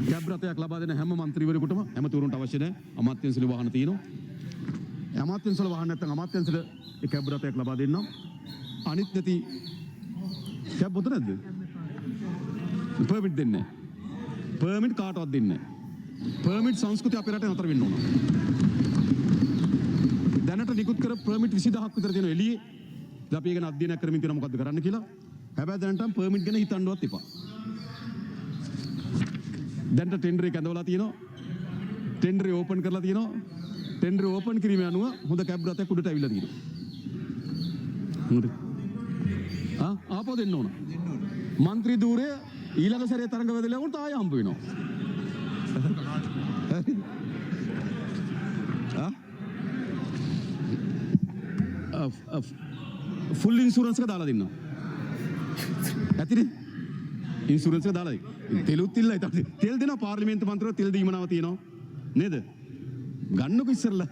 Cab රථයක් ලබා දෙන හැම മന്ത്രിවරයෙකුටම ඇමතිවරුන්ට අවශ්‍ය නැහැ. අමාත්‍යංශවල වාහන තියෙනවා. අමාත්‍යංශවල වාහන නැත්නම් අමාත්‍යංශවල ඒ කැබ් රථයක් ලබා දෙන්නම්. අනිත් නැති කැබ් පොත නැද්ද? පර්මිට් දෙන්නේ නැහැ. පර්මිට් කාටවත් දෙන්නේ නැහැ. පර්මිට් සංස්කෘතිය අපේ රටේ නතර වෙන්න ඕන. දැනට නිකුත් කර පර්මිට් 20000ක් විතර තියෙනවා එළියේ. දැන් අපි ඒක ගැන අධ්‍යයනයක් කරමින් තියෙනවා මොකද්ද කරන්න කියලා. හැබැයි දැනටම පර්මිට් ගැන හිතන්නවත් එපා. දැනට ටෙන්ඩර් එක ඇඳවලා තියෙනවා. ටෙන්ඩර් එක ඕපන් කරලා තියෙනවා. ටෙන්ඩර් ඕපන් කිරීම අනුව හොඳ කැබ් රථයක් උඩට ඇවිල්ලා තියෙනවා. හොඳ. ආපහු දෙන්න ඕන. മന്ത്രി ධූරය ඊළඟ සැරේ තරඟ වැදලා වුණත් ආය හම්බ වෙනවා. ෆුල් ඉන්ෂුරන්ස් එක දාලා දෙන්නවා. ඇතිනේ? ඉන්ෂුරන්ස් එක දාලා දෙන්න. තෙලුත් ඉල්ලයි තමයි. තෙල් දෙනවා පාර්ලිමේන්තු මන්ත්‍රීව තෙල් දීමනාව තියෙනවා. නේද? ගන්නකො ඉස්සරලා